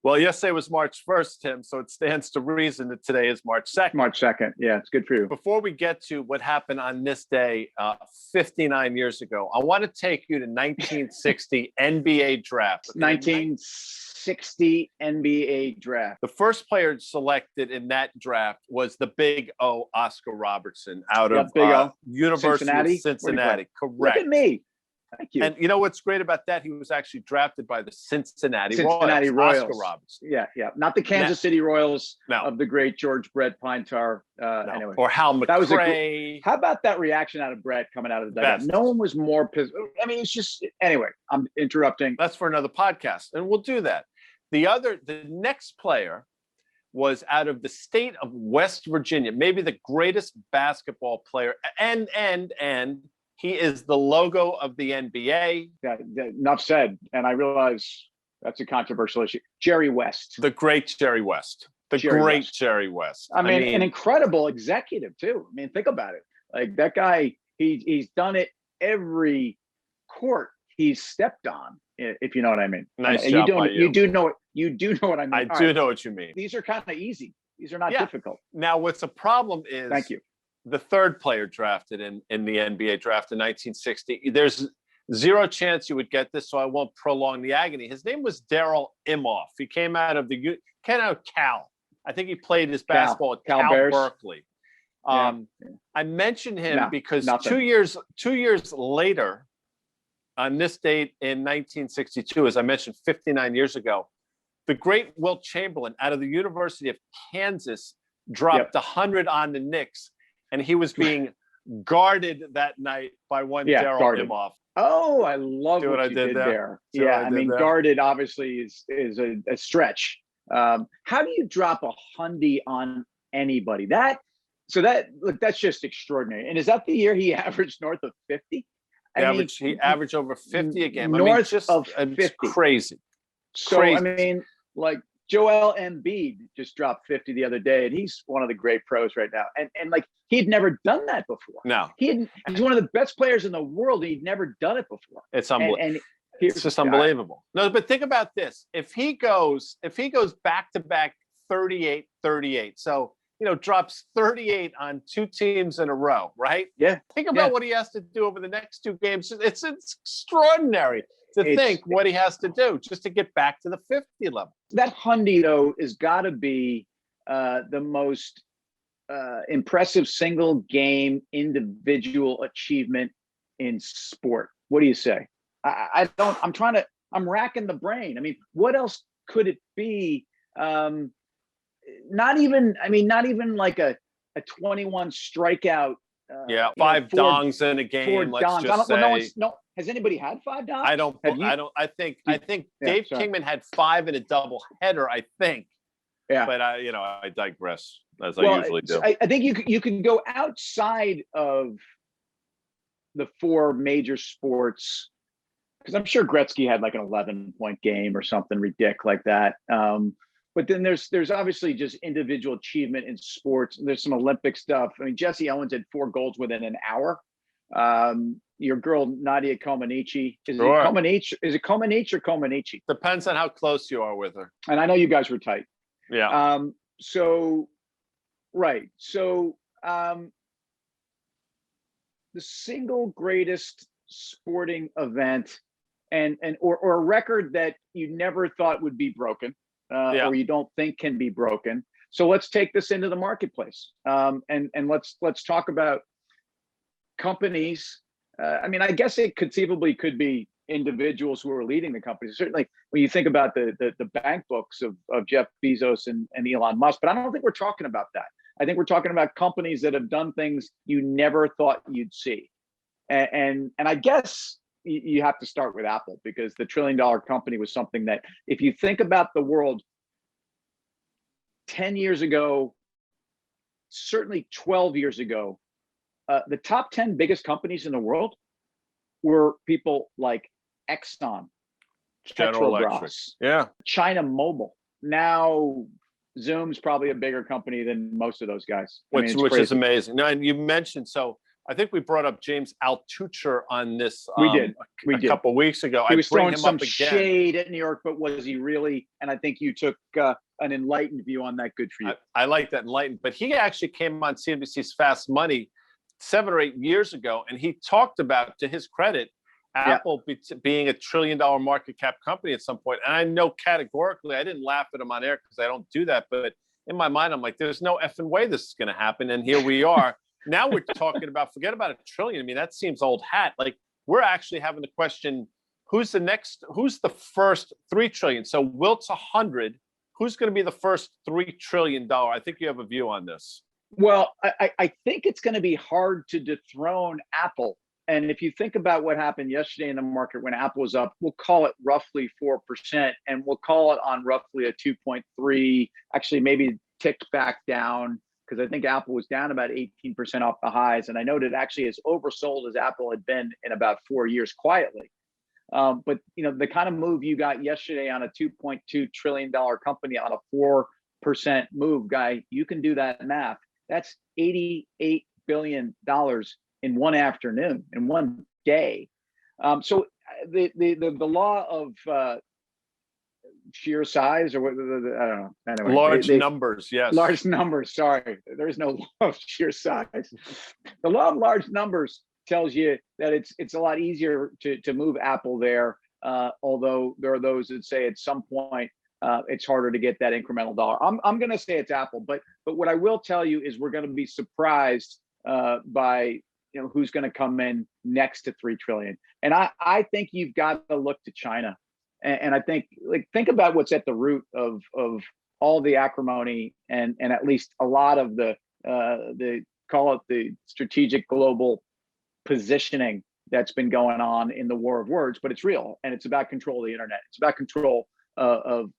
Well, yesterday was March 1st, Tim, so it stands to reason that today is March 2nd. March 2nd. Yeah, it's good for you. Before we get to what happened on this day 59 years ago, I want to take you to 1960 NBA draft. Okay? 1960 NBA draft. The first player selected in that draft was the Big O, Oscar Robertson, out of University of Cincinnati. Correct. Look at me. Thank you. And you know what's great about that? He was actually drafted by the Cincinnati Royals. Oscar Robertson. Yeah. Not the Kansas City Royals of the great George Brett Pinetar. Anyway. Or Hal McRae. How about that reaction out of Brett coming out of the dugout? No one was more pissed. I mean, it's just, anyway, I'm interrupting. That's for another podcast, and we'll do that. The next player was out of the state of West Virginia, maybe the greatest basketball player, and he is the logo of the NBA. Yeah, enough said. And I realize that's a controversial issue. Jerry West. The great Jerry West. Jerry West. I mean, an incredible executive, too. I mean, think about it. Like, that guy, he's done it every court he's stepped on, if you know what I mean. Nice job by you. You do know what I mean. I do know what you mean. These are kind of easy. These are not difficult. Now, what's a problem is... Thank you. The third player drafted in the NBA draft in 1960. There's zero chance you would get this, so I won't prolong the agony. His name was Darrell Imhoff. He came out of Cal. I think he played his basketball at Cal Berkeley. I mentioned him because 2 years later, on this date in 1962, as I mentioned, 59 years ago, the great Wilt Chamberlain out of the University of Kansas dropped 100 on the Knicks. And he was being guarded that night by one Darrell Imhoff. Oh, I love what you did there. Guarded obviously is a stretch. How do you drop 100 on anybody? That's just extraordinary. And is that the year he averaged north of 50? He averaged over 50 a game. North of 50. It's crazy. So, I mean, like, Joel Embiid just dropped 50 the other day, and he's one of the great pros right now. And like, he'd never done that before. No. He's one of the best players in the world. He'd never done it before. It's unbelievable. It's just unbelievable. No, but think about this. If he goes back-to-back 38, so, drops 38 on two teams in a row, right? Yeah. Think about what he has to do over the next two games. It's extraordinary to think what he has to do just to get back to the 50 level. That 100, though, has got to be the most impressive single game individual achievement in sport. What do you say? I'm racking the brain. I mean, what else could it be? Not even like a 21 strikeout. 5 dongs in a game. Let's just say. Has anybody had 5 dongs? I think Dave Kingman had 5 in a double header, I think. Yeah. But I digress, as I usually do. I think you can go outside of the 4 major sports, because I'm sure Gretzky had like an 11-point game or something ridiculous like that. But then there's obviously just individual achievement in sports. There's some Olympic stuff. I mean, Jesse Owens had 4 goals within an hour. Your girl Nadia Comaneci. Is it Comaneci or Comaneci? Depends on how close you are with her. And I know you guys were tight. Yeah. So the single greatest sporting event or a record that you never thought would be broken, or you don't think can be broken. So let's take this into the marketplace. And let's talk about companies. I mean, I guess it conceivably could be individuals who are leading the companies. Certainly, when you think about the bank books of Jeff Bezos and Elon Musk, but I don't think we're talking about that. I think we're talking about companies that have done things you never thought you'd see. And I guess you have to start with Apple, because the $1 trillion company was something that, if you think about the world 10 years ago, certainly 12 years ago, the top 10 biggest companies in the world were people like Exxon, General Electric, China Mobile. Now Zoom's probably a bigger company than most of those guys, which is amazing. No, and you mentioned, so I think we brought up James Altucher on this we did. a couple weeks ago. He was throwing some shade at New York, but was he really? And I think you took an enlightened view on that. Good for you. I like that, enlightened. But he actually came on CNBC's Fast Money 7 or 8 years ago, and he talked about, to his credit, Apple being a $1 trillion market cap company at some point. And I know categorically, I didn't laugh at him on air because I don't do that. But in my mind, I'm like, there's no effing way this is going to happen. And here we are. Now we're talking about, forget about $1 trillion. I mean, that seems old hat. Like, we're actually having the question, who's the first 3 trillion? So Wilt's 100. Who's going to be the first $3 trillion? I think you have a view on this. Well, I think it's going to be hard to dethrone Apple. And if you think about what happened yesterday in the market when Apple was up, we'll call it roughly 4%, and we'll call it on roughly a 2.3, actually maybe ticked back down, because I think Apple was down about 18% off the highs. And I noted actually as oversold as Apple had been in about 4 years quietly. But the kind of move you got yesterday on a $2.2 trillion company on a 4% move, guy, you can do that math. That's $88 billion in one afternoon, in one day. So the law of sheer size, or what, I don't know. Anyway, large numbers, yes. Large numbers. Sorry, there is no law of sheer size. The law of large numbers tells you that it's a lot easier to move Apple there. Although there are those that say at some point it's harder to get that incremental dollar. I'm going to say it's Apple, but what I will tell you is we're going to be surprised by who's going to come in next to 3 trillion. And I think you've got to look to China. And I think think about what's at the root of all the acrimony and at least a lot of the call it the strategic global positioning that's been going on in the war of words, but it's real, and it's about control of the internet. It's about control of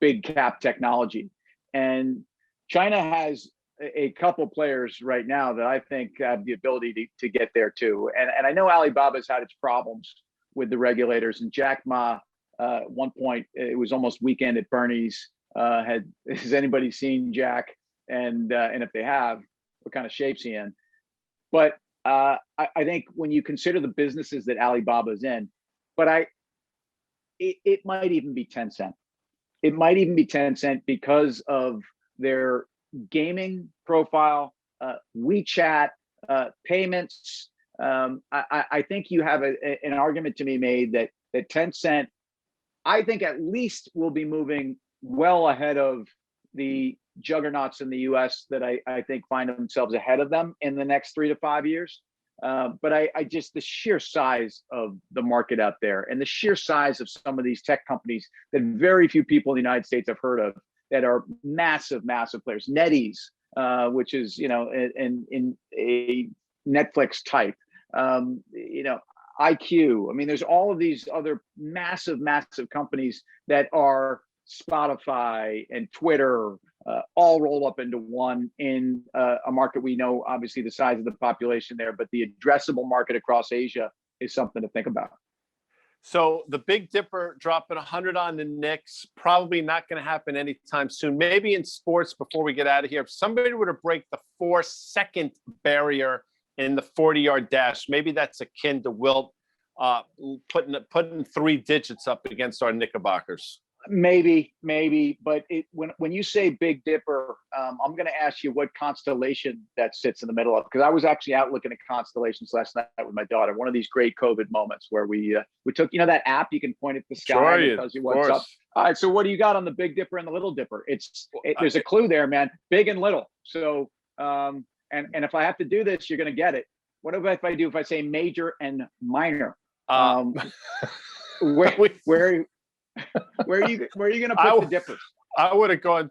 big cap technology, and China has a couple players right now that I think have the ability to get there too. And I know Alibaba's had its problems with the regulators, and Jack Ma, at one point, it was almost Weekend at Bernie's. Has anybody seen Jack? And if they have, what kind of shape's he in? But I think when you consider the businesses that Alibaba's in, but it might even be Tencent. It might even be Tencent because of their gaming profile, WeChat, payments. I think you have an argument to be made that Tencent, I think at least will be moving well ahead of the juggernauts in the US that I think find themselves ahead of them in the next 3 to 5 years. But I just, the sheer size of the market out there and the sheer size of some of these tech companies that very few people in the United States have heard of that are massive players. NetEase, which is, in a Netflix type, IQ. I mean, there's all of these other massive companies that are Spotify and Twitter, all rolled up into one in a market. We know obviously the size of the population there, but the addressable market across Asia is something to think about. So the Big Dipper dropping 100 on the Knicks, probably not going to happen anytime soon. Maybe in sports, before we get out of here, if somebody were to break the 4-second barrier in the 40-yard dash, maybe that's akin to Wilt putting 3 digits up against our Knickerbockers. Maybe, but when you say Big Dipper, I'm going to ask you what constellation that sits in the middle of, because I was actually out looking at constellations last night with my daughter. One of these great COVID moments where we took, that app you can point at the sky and it tells you what's up. All right, so what do you got on the Big Dipper and the Little Dipper? There's a clue there, man. Big and little. So and if I have to do this, you're going to get it. What if I say major and minor? Where are you going to put the dippers? I would have gone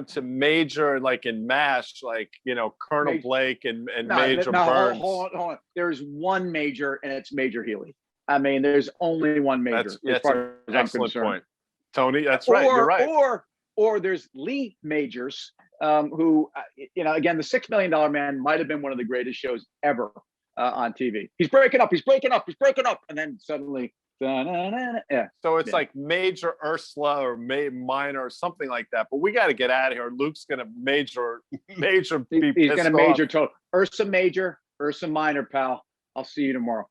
to major, like in MASH, like Colonel Blake and Major Burns. Hold on. There's one major, and it's Major Healy. I mean, there's only one major. That's an excellent point, Tony. That's right. You're right. Or there's Lee Majors, who again, the $6 Million Man might have been one of the greatest shows ever on TV. He's breaking up, and then suddenly Yeah. So it's Yeah. like major Ursula or minor or something like that. But we got to get out of here. Luke's going to major be He's pissed going to off. major total. Ursa major, Ursa minor, pal. I'll see you tomorrow.